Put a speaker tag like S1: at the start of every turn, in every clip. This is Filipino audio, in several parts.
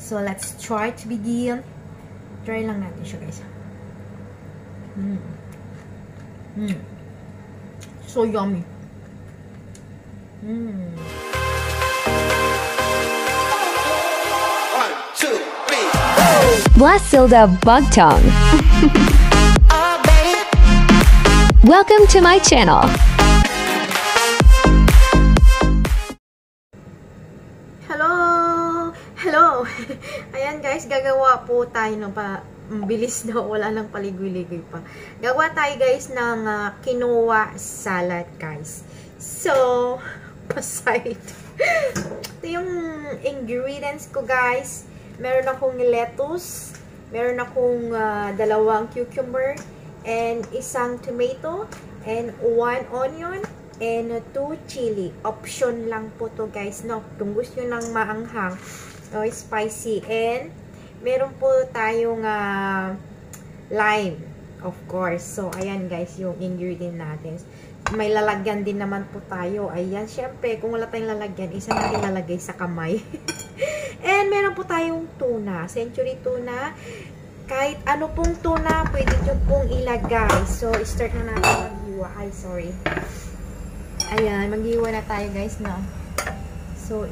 S1: So, let's try to begin. Try lang natin siya, guys. So yummy.
S2: Blasilda Bugtong. Welcome to my channel.
S1: Hello! Ayan guys, gagawa po tayo ng bilis na, wala nang paligoy-ligoy pa. Gawa tayo guys ng quinoa salad guys. So, paside. Ito yung ingredients ko guys. Meron akong lettuce, meron akong dalawang cucumber, and isang tomato, and 1 onion, and 2 chili. Option lang po to guys, no? Kung gusto nyo lang maanghang o spicy. And meron po tayong lime, of course. So, ayan guys, yung ingredient natin. May lalagyan din naman po tayo. Ayan, syempre, kung wala tayong lalagyan, isa natin lalagay sa kamay. And meron po tayong tuna, century tuna. Kahit ano pong tuna, pwede nyo pong ilagay. So, start na natin maghiwa. Ay, sorry. Ayan, maghiwa na tayo guys, no? So,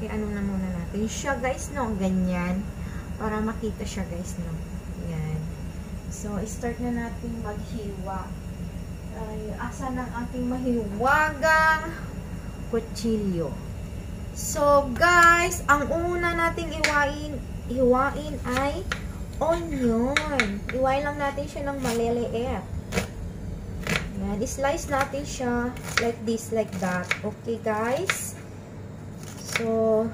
S1: ano na muna natin siya guys, no? Ganyan. Para makita siya guys, no? Ayan. So, start na natin maghiwa. Ay, asa ng ating mahiwagang kutsilyo. So, guys, ang una nating hiwain ay onion. Iwain lang natin siya ng maliliit. Yan, slice natin siya like this, like that. Okay, guys? So,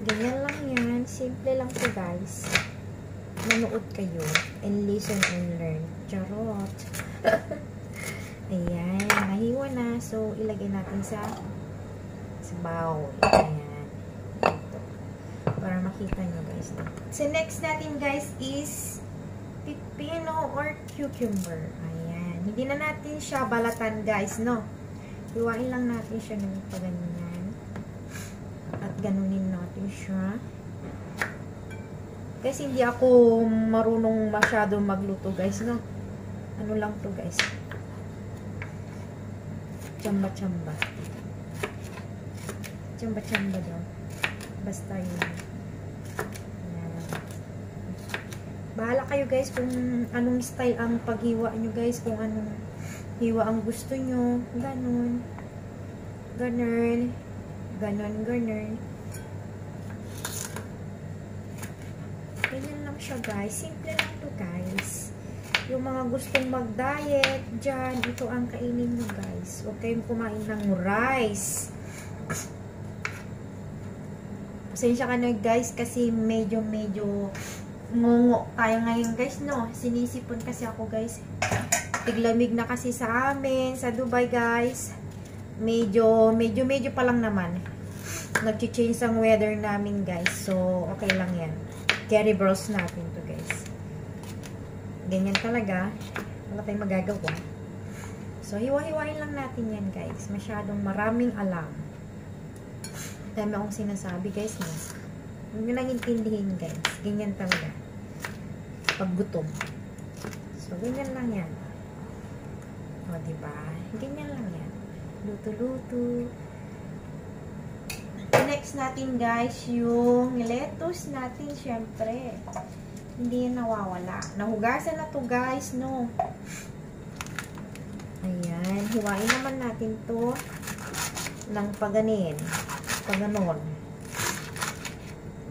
S1: ganyan lang yan. Simple lang po, guys. Manood kayo and listen and learn. Charot. Ayan, nahiwa na. So, ilagay natin sa bowl. Ayan. Ito. Para makita nyo, guys. So, next natin, guys, is pipino or cucumber. Ayan. Hindi na natin siya balatan, guys, no? Hiwain lang natin siya ng paganyan. At ganunin natin siya. Kasi hindi ako marunong masyado magluto, guys, no? Ano lang to, guys? Chamba-chamba. Chamba-chamba daw. Basta yun. Ayan. Bahala kayo, guys, kung anong style ang paghiwa nyo, guys. Kung anong hiwa ang gusto nyo. Ganon. Ganon. Ganon, ganon. Ganyan lang siya, guys. Simple lang to, guys. Yung mga gustong mag-diet, dyan, ito ang kainin nyo, guys. Huwag kayong kumain ng rice. Pasensya ka na, guys, kasi medyo ngungo tayo ngayon, guys, no? Sinisipon kasi ako, guys. Tiglamig na kasi sa amin, sa Dubai, guys. Medyo pa lang naman. Nag-change ang weather namin, guys. So, okay lang yan. Carry bros natin to, guys. Ganyan talaga. Wala tayong magagawa. So, hiwa-hiwain lang natin yan, guys. Masyadong maraming alam. Dami akong sinasabi, guys. No? Huwag nyo lang intindihin, guys. Ganyan talaga. Pag gutom. So, ganyan lang yan. O, diba? Ganyan lang yan. Luto-luto. Next natin, guys, yung lettuce natin, syempre. Hindi yan nawawala. Nahugasan na to, guys, no? Ayan. Hiwain naman natin to ng paganin. Paganon.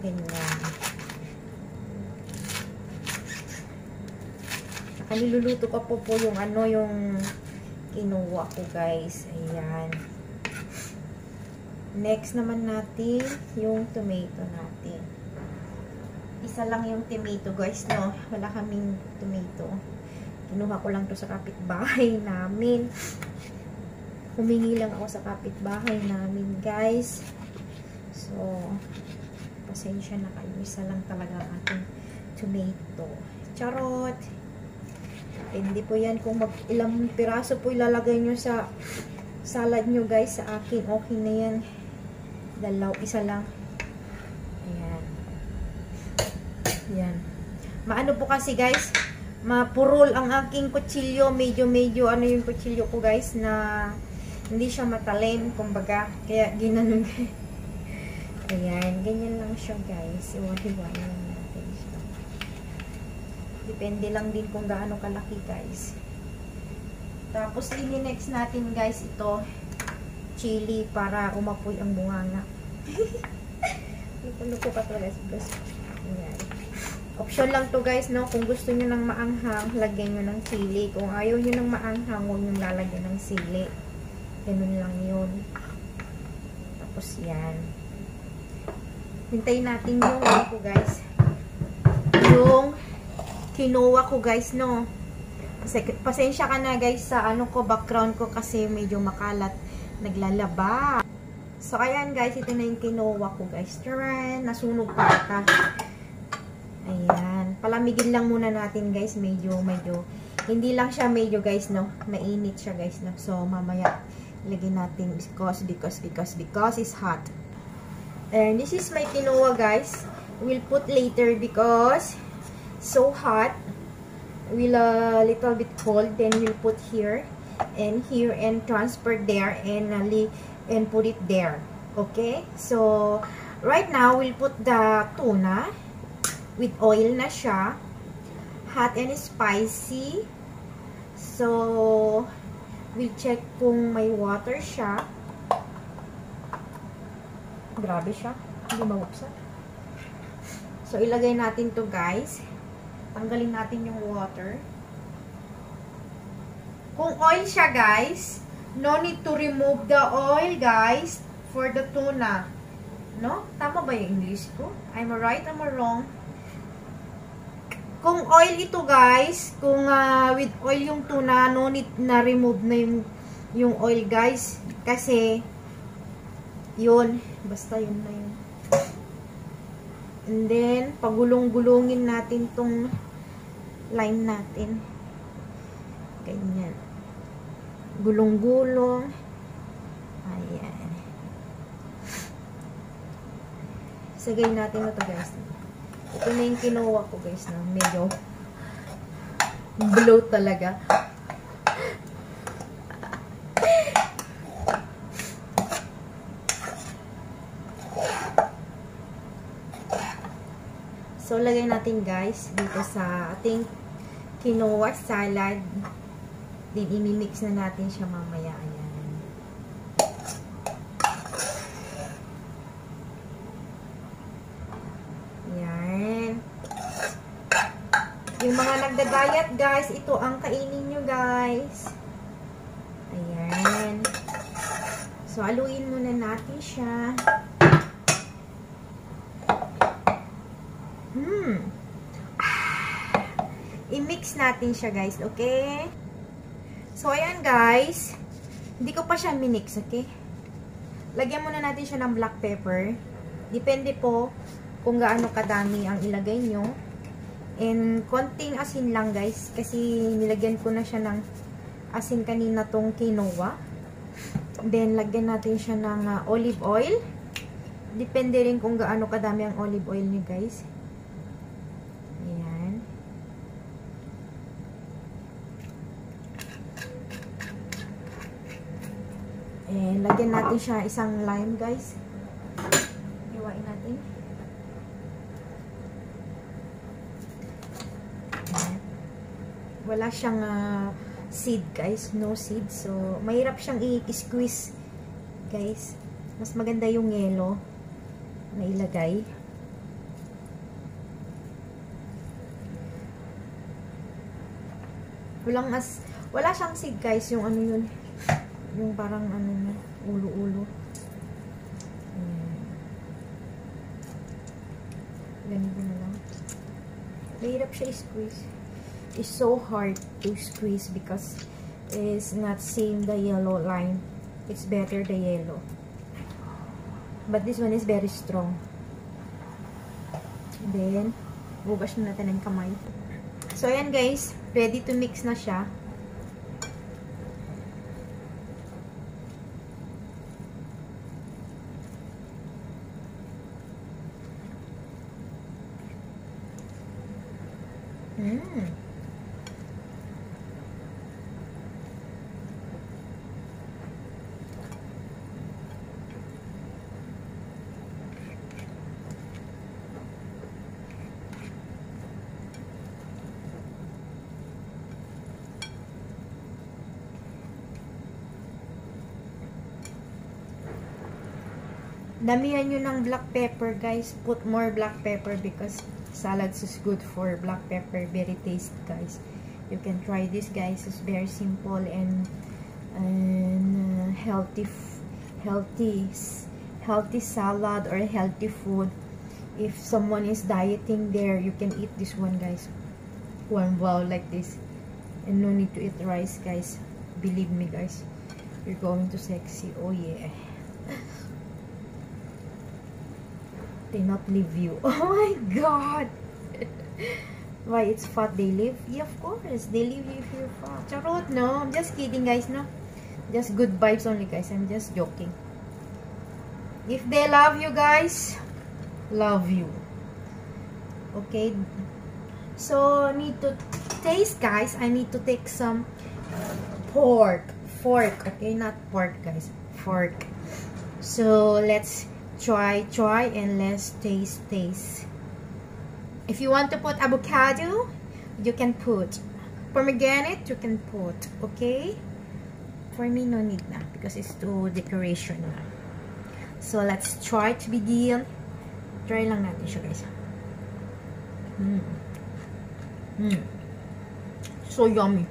S1: Ganyan. Saka niluluto ko po yung yung kinuha ko, guys. Ayan. Next naman natin yung tomato natin. Isa lang yung tomato, guys, no? Wala kaming tomato. Kinuha ko lang to sa kapitbahay namin. Humingi lang ako sa kapitbahay namin, guys. So, pasensya na kayo. Isa lang talaga ang ating tomato. Charot! Hindi po yan kung ilang piraso po ilalagay nyo sa salad nyo, guys. Sa akin, okay na yan. Isa lang. Yan. Maano po kasi guys, mapurol ang aking kutsilyo. Medyo ano yung kutsilyo ko guys, na hindi siya matalim, kumbaga. Kaya ginanon. Ayan, ganyan lang siya guys. Iwan-iwan lang natin siya. Depende lang din kung gaano kalaki guys. Tapos ini-next natin guys ito, chili para umapoy ang bunganga. Ito ko pa talaga sa plus. Ayan. Option lang to guys, no? Kung gusto niyo ng maanghang, lagyan niyo ng sili. Kung ayaw niyo ng maanghang, huwag niyo lalagyan ng sili. Ganun lang yun. Tapos yan. Hintayin natin yung ano ko guys. Yung quinoa ko guys, no? Pasensya ka na guys sa ano ko, background ko kasi medyo makalat. Naglalaba. So, ayan guys, ito na yung quinoa ko guys. Taran! Nasunog pa ata. Ayan. Palamigin lang muna natin guys. Medyo, hindi lang siya medyo guys, no? Mainit siya guys, no? So, mamaya, lagyan natin because it's hot. And this is my quinoa guys. We'll put later because so hot. We'll little bit cold. Then we'll put here and transfer there and put it there. Okay? So, right now, we'll put the tuna with oil na siya. Hot and spicy. So, we'll check kung may water siya. Grabe siya. Hindi mabuksan. So, ilagay natin to guys. Tanggalin natin yung water. Kung oil siya guys, no need to remove the oil guys for the tuna. No? Tama ba yung English ko? Am I right? Am I wrong? Kung oil ito guys, kung with oil yung tuna, no need na remove na yung oil guys. Kasi, yun. Basta yun na yun. And then, pagulong-gulungin natin tong lime natin. Ganyan. Gulong-gulong. Ayan. Sagay natin na to guys. Ito na yung quinoa ko guys na medyo blow talaga. So, lagay natin guys dito sa ating quinoa salad. Then, imimix na natin siya mamaya. Ayan. Ayan. Yung mga nagda-diet guys, ito ang kainin nyo guys. Ayan. So, aluin muna natin siya. I-mix natin siya guys, okay? So, ayan guys. Hindi ko pa siya minix, okay? Lagyan muna natin siya ng black pepper. Depende po kung gaano kadami ang ilagay nyo. And, konting asin lang guys. Kasi, nilagyan ko na siya ng asin kanina tong quinoa. Then, lagyan natin siya ng olive oil. Depende rin kung gaano kadami ang olive oil nyo guys. And, lagyan natin siya isang lime, guys. Iwain natin. Ayan. Wala siyang seed, guys. No seed. So, mahirap siyang i-squeeze, guys. Mas maganda yung yelo na ilagay. Wala siyang seed, guys. Yung ano yun. Yung parang ano na, ulo-ulo. Ganito na lang. Mahirap siya i-squeeze. It's so hard to squeeze because it's not same the yellow line. It's better the yellow. But this one is very strong. Then, bubash na natin ng kamay. So, ayan guys. Ready to mix na siya. Damihan nyo ng black pepper, guys. Put more black pepper because salads is good for black pepper. Very tasty, guys. You can try this, guys. It's very simple and healthy salad or healthy food. If someone is dieting there, you can eat this one, guys. One bowl like this. And no need to eat rice, guys. Believe me, guys. You're going to sexy. Oh, yeah. They not leave you. Oh my god. Why it's fat they leave? Yeah, of course. They leave you if you're fat. Charot, no. I'm just kidding, guys, no. Just good vibes only, guys. I'm just joking. If they love you, guys, love you. Okay. So, need to taste, guys. I need to take some fork. Okay, not pork, guys. Fork. So, let's try and let's taste. If you want to put avocado, you can put. Pomegranate, you can put. Okay? For me, no need na because it's too decoration na. So, let's try to begin. Try lang natin siya, guys. So yummy.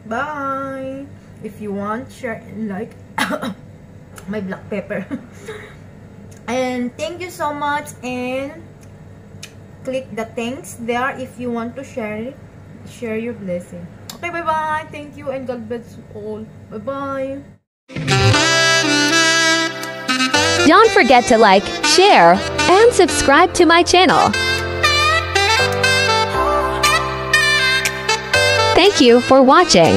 S1: Bye. If you want, share and like my black pepper. And thank you so much, and click the thanks there if you want to share your blessing. Okay, bye bye. Thank you and God bless you all. Bye bye.
S2: Don't forget to like, share, and subscribe to my channel. Thank you for watching.